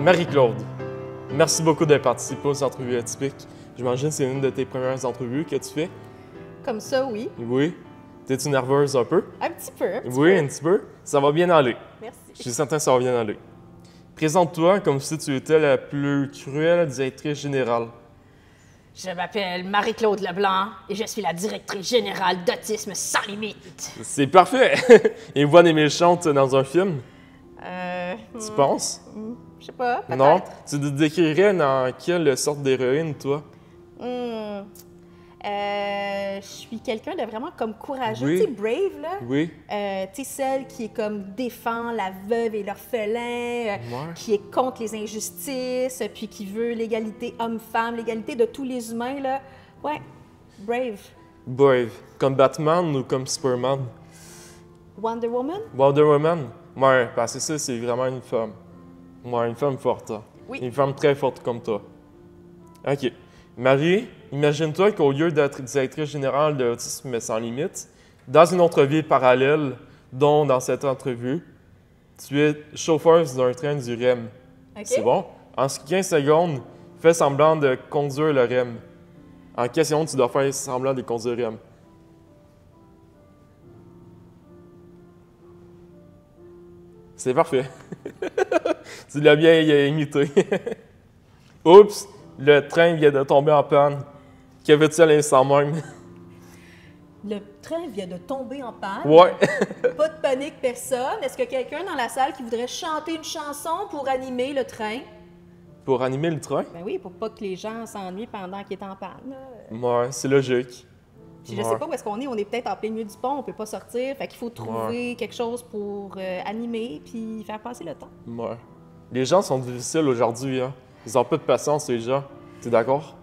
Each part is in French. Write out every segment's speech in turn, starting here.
Marie-Claude, merci beaucoup de participer aux entrevues atypiques. J'imagine que c'est une de tes premières entrevues que tu fais. Comme ça, oui. Oui. T'es-tu nerveuse un peu? Un petit peu. Oui, un petit peu. Ça va bien aller. Merci. Je suis certain que ça va bien aller. Présente-toi comme si tu étais la plus cruelle directrice générale. Je m'appelle Marie-Claude Leblanc et je suis la directrice générale d'Autisme sans limite. C'est parfait! Une voix des méchantes dans un film, tu penses? Je sais pas, peut-être. Non? Tu te décrirais dans quelle sorte d'héroïne, toi? Je suis quelqu'un de vraiment comme courageux, Oui. tu sais, brave, là. Oui? Tu sais, celle qui est comme défend la veuve et l'orphelin, Ouais. qui est contre les injustices, puis qui veut l'égalité homme-femme, l'égalité de tous les humains, là. Ouais, brave. Brave. Comme Batman ou comme Superman? Wonder Woman? Wonder Woman? Ouais, parce que ça, c'est vraiment une femme. Ouais, une femme forte. Hein. Oui. Une femme très forte comme toi. OK. Marie, imagine-toi qu'au lieu d'être directrice générale de Autisme sans limite, dans une autre vie parallèle, dont dans cette entrevue, tu es chauffeuse d'un train du REM. OK. C'est bon? En 15 secondes, fais semblant de conduire le REM. En 15 secondes, tu dois faire semblant de conduire le REM. C'est parfait. Tu l'as bien imité. Oups, le train vient de tomber en panne. Que fais-tu à l'instant même? Le train vient de tomber en panne. Ouais. Pas de panique, personne. Est-ce qu'il y a quelqu'un dans la salle qui voudrait chanter une chanson pour animer le train? Pour animer le train? Ben oui, pour pas que les gens s'ennuient pendant qu'il est en panne. Là. Ouais, c'est logique. Puis je sais pas où est-ce qu'on est. On est peut-être en plein milieu du pont, on peut pas sortir. Fait qu'il faut trouver quelque chose pour animer puis faire passer le temps. Ouais. Les gens sont difficiles aujourd'hui, hein. Ils ont peu de patience, les gens. T'es d'accord?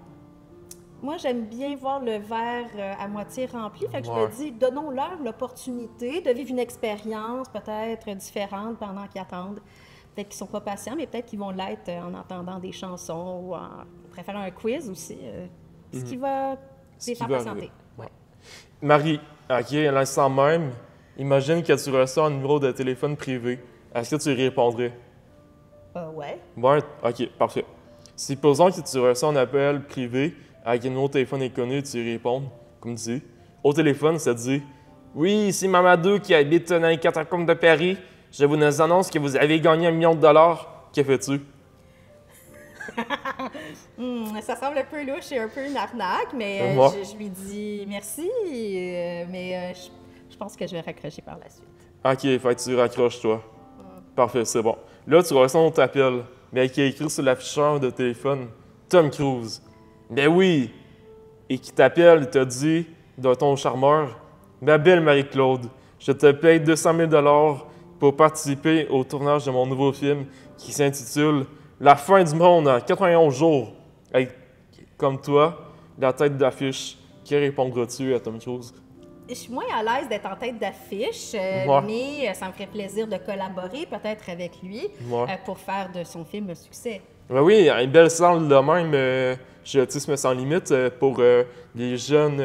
Moi, j'aime bien voir le verre à moitié rempli. Fait que je Ouais. me dis, donnons-leur l'opportunité de vivre une expérience peut-être différente pendant qu'ils attendent. Peut-être qu'ils sont pas patients, mais peut-être qu'ils vont l'être en entendant des chansons ou en préférant un quiz aussi. Ce qui va les faire patienter. Ouais. Marie, OK, à l'instant même, imagine que tu reçois un numéro de téléphone privé. Est-ce que tu y répondrais? Ouais. Ouais, OK, parfait. Supposons que tu reçois un appel privé avec un numéro de téléphone inconnu, tu y réponds, comme tu dis. Au téléphone, ça te dit « Oui, ici Mamadou qui habite dans les catacombes de Paris. Je vous annonce que vous avez gagné $1 million. Que fais-tu? » Ça semble un peu louche et un peu une arnaque, mais Moi? je lui dis merci, mais je pense que je vais raccrocher par la suite. OK, fait que tu raccroches, toi. Parfait, c'est bon. Là, tu reçois un autre appel, mais qui est écrit sur l'afficheur de téléphone « Tom Cruise ». Ben oui! Et qui t'appelle, il te dit, de ton charmeur, « Ma belle Marie-Claude, je te paye 200 000 pour participer au tournage de mon nouveau film qui s'intitule « La fin du monde en 91 jours ». Avec, comme toi, la tête d'affiche, que répondras-tu à Tom Cruise? Je suis moins à l'aise d'être en tête d'affiche, Ouais. mais ça me ferait plaisir de collaborer peut-être avec lui Ouais. pour faire de son film un succès. Ben oui, une belle salle de même chez Autisme sans limite pour les jeunes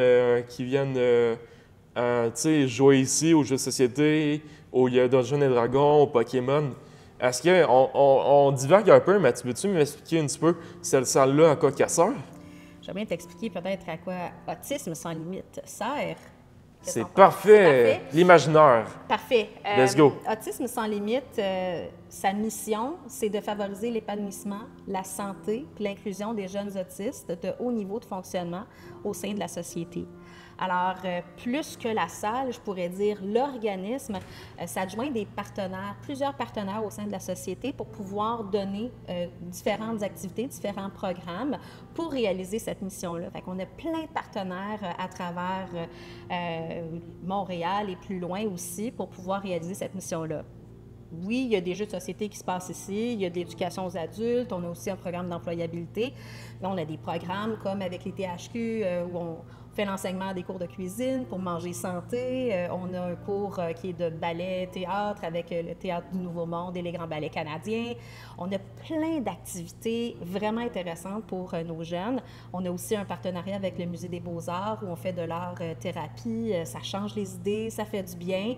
qui viennent tu sais, jouer ici aux jeux de société, il y a Dungeons et Dragons, au Pokémon. Est-ce qu'on divague un peu, mais tu peux-tu m'expliquer un petit peu cette salle-là à quoi qu'elle sert? J'aimerais bien t'expliquer peut-être à quoi Autisme sans limite sert. Qu'est-ce C'est que t'en penses? parfait! L'imaginaire. Parfait. Let's go. Autisme sans limite, sa mission, c'est de favoriser l'épanouissement, la santé et l'inclusion des jeunes autistes de haut niveau de fonctionnement au sein de la société. Alors, plus que la salle, je pourrais dire l'organisme s'adjoint des partenaires, plusieurs partenaires au sein de la société pour pouvoir donner différentes activités, différents programmes pour réaliser cette mission-là. Fait qu'on a plein de partenaires à travers Montréal et plus loin aussi pour pouvoir réaliser cette mission-là. Oui, il y a des jeux de société qui se passent ici, il y a de l'éducation aux adultes, on a aussi un programme d'employabilité. Là, on a des programmes comme avec les THQ où on fait l'enseignement des cours de cuisine pour manger santé. On a un cours qui est de ballet-théâtre avec le Théâtre du Nouveau Monde et les grands ballets canadiens. On a plein d'activités vraiment intéressantes pour nos jeunes. On a aussi un partenariat avec le Musée des Beaux-Arts où on fait de l'art-thérapie. Ça change les idées, ça fait du bien.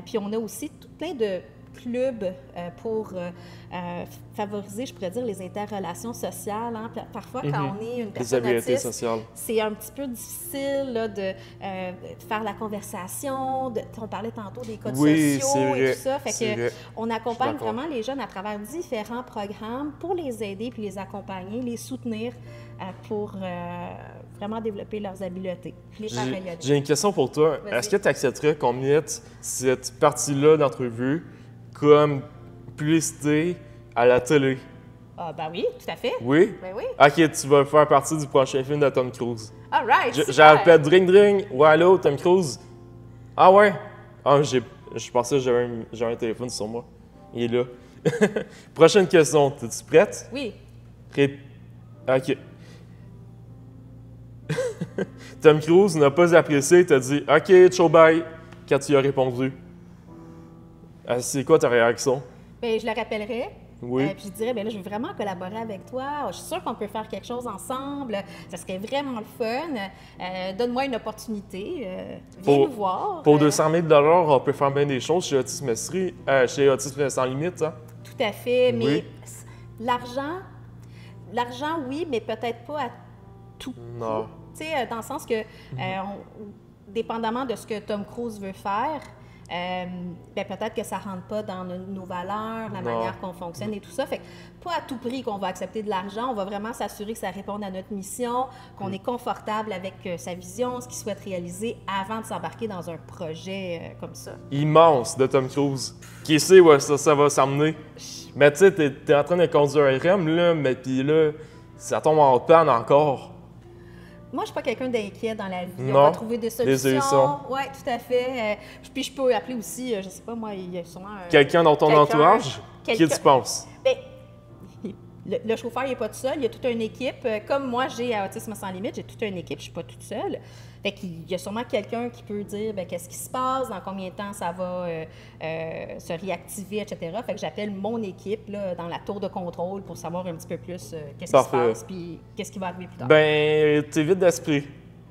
Puis on a aussi plein de clubs pour favoriser, je pourrais dire, les interrelations sociales. Hein. Parfois, quand on est une Les personne habiletés autiste, sociales. c'est un petit peu difficile là, de faire la conversation. On parlait tantôt des codes Oui, sociaux c'est vrai, et tout ça. Fait c'est que vrai. on accompagne d'accord. vraiment les jeunes à travers différents programmes pour les aider puis les accompagner, les soutenir pour vraiment développer leurs habiletés. Puis les faire rayonner. J'ai une question pour toi. Vas-y. Est-ce que tu accepterais qu'on mette cette partie-là d'entrevue comme publicité à la télé? Ah, ben oui, tout à fait. Oui? Ben oui. Ok, tu vas faire partie du prochain film de Tom Cruise. All right, super. J'appelle Dring Dring. Ouais, allô, Tom Cruise? Ah ouais? Ah, je pensais que j'avais un téléphone sur moi. Il est là. Prochaine question. Es-tu prête? Oui. Ok. Tom Cruise n'a pas apprécié, t'a dit « Ok, ciao, bye » quand tu as répondu. C'est quoi ta réaction? Ben, je le rappellerai. Oui. Puis je dirais, ben là, je veux vraiment collaborer avec toi. Je suis sûre qu'on peut faire quelque chose ensemble. Ça serait vraiment le fun. Donne-moi une opportunité. Viens nous voir. Pour 200 000 on peut faire bien des choses chez chez Autisme Sans Limite. Hein? Tout à fait. Mais Oui. l'argent, oui, mais peut-être pas à tout Non. coût. Tu sais, dans le sens que, dépendamment de ce que Tom Cruise veut faire, ben peut-être que ça ne rentre pas dans nos valeurs, la Non. manière qu'on fonctionne et tout ça. Fait que pas à tout prix qu'on va accepter de l'argent. On va vraiment s'assurer que ça réponde à notre mission, qu'on est confortable avec sa vision, ce qu'il souhaite réaliser avant de s'embarquer dans un projet comme ça. Immense de Tom Cruise. Qui sait où ça va s'emmener? Mais tu sais, t'es en train de conduire un REM, là, mais puis là, ça tombe en panne encore. Moi, je suis pas quelqu'un d'inquiet dans la vie. On Non, va trouver des solutions. des solutions. Oui, tout à fait. Puis je peux appeler aussi, je sais pas moi, il y a sûrement Quelqu'un dans ton quelqu'un- entourage? Qui quelqu'un- tu penses? Ben, le chauffeur, il n'est pas tout seul. Il y a toute une équipe. Comme moi, j'ai à Autisme Sans Limite, j'ai toute une équipe. Je ne suis pas toute seule. Fait qu'il y a sûrement quelqu'un qui peut dire ben, qu'est-ce qui se passe, dans combien de temps ça va se réactiver, etc. Fait que j'appelle mon équipe là, dans la tour de contrôle pour savoir un petit peu plus qu'est-ce qui se Parfait. passe puis qu'est-ce qui va arriver plus tard. Ben, t'es vite d'esprit.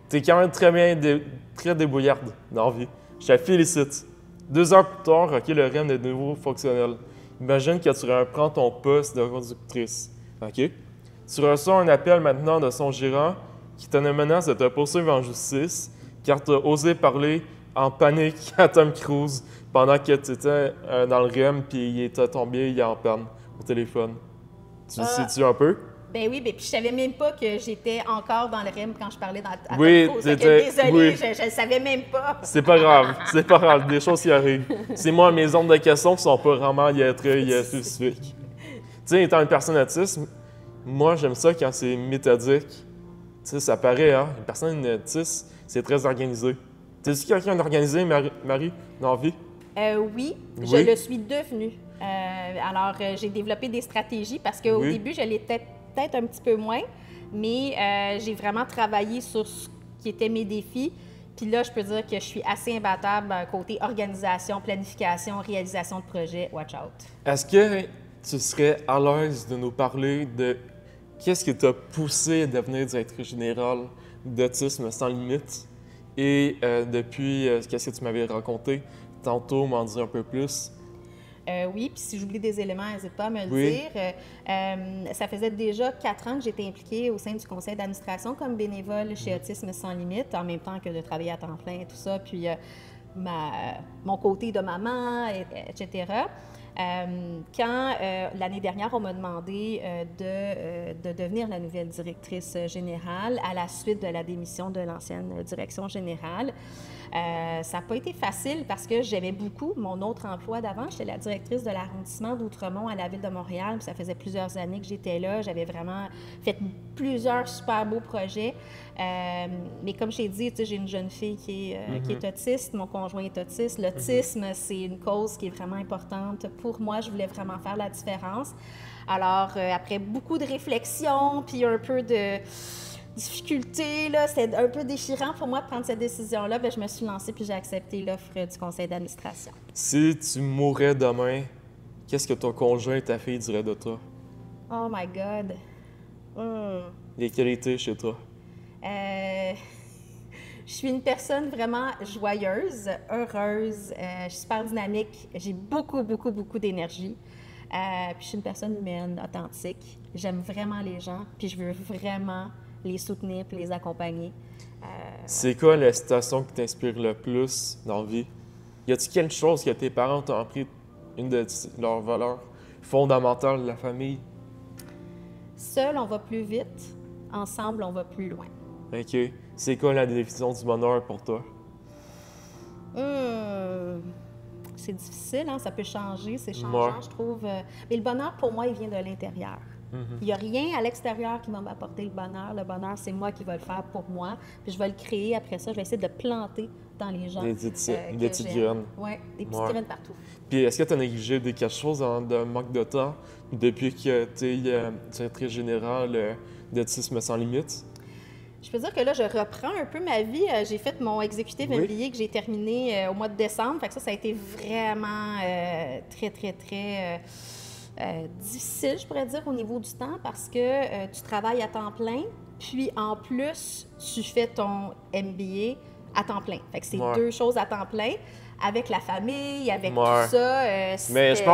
T'es quand même très débrouillarde dans la vie. Je te félicite. 2 heures plus tard, OK, le REM est de nouveau fonctionnel. Imagine que tu reprends ton poste de conductrice. OK? Tu reçois un appel maintenant de son gérant qui te menace de te poursuivre en justice car tu as osé parler en panique à Tom Cruise pendant que tu étais dans le REM puis il était tombé, il est en panne au téléphone. Tu le sais-tu un peu? Ben oui, ben, puis je savais même pas que j'étais encore dans le REM quand je parlais à Oui, Tom Cruise. Fait que t'étais- désolée, oui. je ne savais même pas. C'est pas grave, c'est pas grave, des choses qui arrivent. C'est moi, mes zones de questions qui sont pas vraiment très spécifiques. Tu sais, étant une personne autiste, moi, j'aime ça quand c'est méthodique. Tu sais, ça paraît, hein? Une personne autiste, c'est très organisé. T'es-tu quelqu'un d'organisé, Marie, dans la vie? Oui, Oui. je le suis devenue. Alors, j'ai développé des stratégies parce qu'au Oui. début, je l'étais peut-être un petit peu moins, mais j'ai vraiment travaillé sur ce qui étaient mes défis. Puis là, je peux dire que je suis assez imbattable côté organisation, planification, réalisation de projets. Watch out. Est-ce que tu serais à l'aise de nous parler de qu'est-ce qui t'a poussé à devenir directrice générale d'Autisme Sans Limite? Et depuis, qu'est-ce que tu m'avais raconté tantôt, m'en dire un peu plus? Oui, puis si j'oublie des éléments, n'hésite pas à me le Oui. dire. Ça faisait déjà 4 ans que j'étais impliquée au sein du conseil d'administration comme bénévole chez Autisme Sans Limite, en même temps que de travailler à temps plein et tout ça, puis mon côté de maman, etc. Quand l'année dernière, on m'a demandé de devenir la nouvelle directrice générale à la suite de la démission de l'ancienne direction générale, ça n'a pas été facile parce que j'aimais beaucoup mon autre emploi d'avant. J'étais la directrice de l'arrondissement d'Outremont à la Ville de Montréal. Puis ça faisait plusieurs années que j'étais là. J'avais vraiment fait plusieurs super beaux projets. Mais comme je t'ai dit, tu sais, j'ai une jeune fille qui est autiste. Mon conjoint est autiste. L'autisme, c'est une cause qui est vraiment importante. Pour moi, je voulais vraiment faire la différence. Alors, après beaucoup de réflexion, puis un peu de difficulté, là, c'était un peu déchirant pour moi de prendre cette décision-là. Bien, je me suis lancée puis j'ai accepté l'offre du conseil d'administration. Si tu mourais demain, qu'est-ce que ton conjoint et ta fille diraient de toi? Oh my God! Les qualités chez toi? Je suis une personne vraiment joyeuse, heureuse, je suis super dynamique, j'ai beaucoup, beaucoup, beaucoup d'énergie. Puis je suis une personne humaine, authentique. J'aime vraiment les gens, puis je veux vraiment les soutenir puis les accompagner. C'est quoi la citation qui t'inspire le plus dans la vie? Y a-t-il quelque chose que tes parents t'ont appris, une de leurs valeurs fondamentales de la famille? Seul, on va plus vite. Ensemble, on va plus loin. OK. C'est quoi la définition du bonheur pour toi? C'est difficile, hein? Ça peut changer, c'est changeant, je trouve. Mais le bonheur, pour moi, il vient de l'intérieur. Il n'y a rien à l'extérieur qui va m'apporter le bonheur. Le bonheur, c'est moi qui vais le faire pour moi. Puis je vais le créer après ça. Je vais essayer de le planter dans les gens. Des petites graines. Oui, des petites graines partout. Puis est-ce que tu as négligé quelque chose de manque de temps depuis que tu es directrice générale d'Autisme sans limite? Je peux dire que là, je reprends un peu ma vie. J'ai fait mon exécutif MBA que j'ai terminé au mois de décembre. Fait que ça a été vraiment très, très, très difficile, je pourrais dire, au niveau du temps parce que tu travailles à temps plein. Puis en plus, tu fais ton MBA à temps plein. Fait que c'est deux choses à temps plein. Avec la famille, avec tout ça, mais je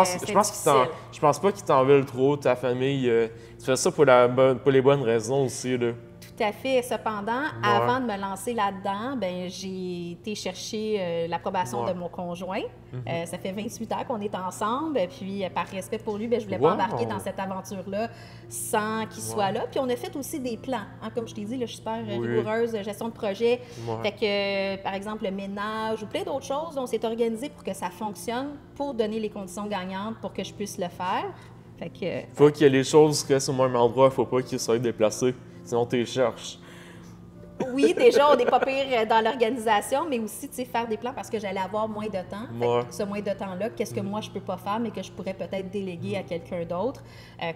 pense pas qu'ils t'en veulent trop, ta famille. Tu fais ça pour les bonnes raisons aussi, là. Tout à fait. Cependant, avant de me lancer là-dedans, ben j'ai été chercher l'approbation de mon conjoint. Ça fait 28 ans qu'on est ensemble. Puis, par respect pour lui, ben, je voulais pas embarquer dans cette aventure-là sans qu'il soit là. Puis, on a fait aussi des plans. Hein, comme je t'ai dit, là, je suis super rigoureuse, gestion de projet. Fait que, par exemple, le ménage ou plein d'autres choses, on s'est organisé pour que ça fonctionne, pour donner les conditions gagnantes pour que je puisse le faire. Fait que... Faut qu'il y ait les choses qui restent au même endroit. Faut pas qu'ils soient déplacés. Sinon, tu les cherches. Oui, déjà, on n'est pas pire dans l'organisation, mais aussi, tu sais, faire des plans parce que j'allais avoir moins de temps. Fait que ce moins de temps-là, qu'est-ce que moi, je peux pas faire, mais que je pourrais peut-être déléguer à quelqu'un d'autre.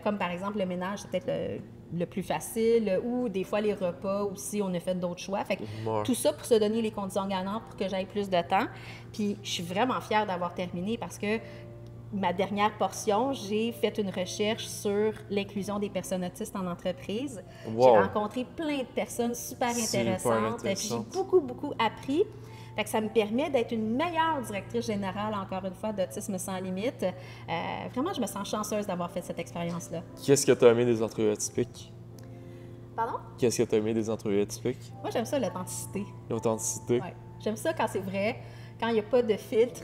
Comme, par exemple, le ménage, c'est peut-être le plus facile, ou des fois, les repas aussi, on a fait d'autres choix. Fait que tout ça pour se donner les conditions gagnantes pour que j'aille plus de temps. Puis, je suis vraiment fière d'avoir terminé parce que ma dernière portion, j'ai fait une recherche sur l'inclusion des personnes autistes en entreprise. J'ai rencontré plein de personnes super intéressantes. J'ai beaucoup, beaucoup appris. Fait que ça me permet d'être une meilleure directrice générale, encore une fois, d'Autisme sans limite. Vraiment, je me sens chanceuse d'avoir fait cette expérience-là. Qu'est-ce que tu as aimé des entrevues atypiques? Pardon? Qu'est-ce que tu as aimé des entrevues atypiques? Moi, j'aime ça, l'authenticité. L'authenticité? Oui. J'aime ça quand c'est vrai, quand il n'y a pas de filtre.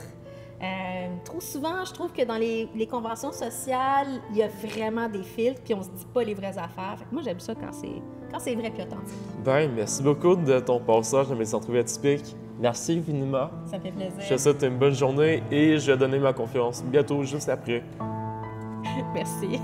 Trop souvent, je trouve que dans les conventions sociales, il y a vraiment des filtres, puis on se dit pas les vraies affaires. Fait que moi, j'aime ça quand c'est vrai puis authentique. Ben, merci beaucoup de ton passage dans mes entrevues atypiques. Merci infiniment. Ça fait plaisir. Je te souhaite une bonne journée et je vais donner ma conférence bientôt, juste après. Merci.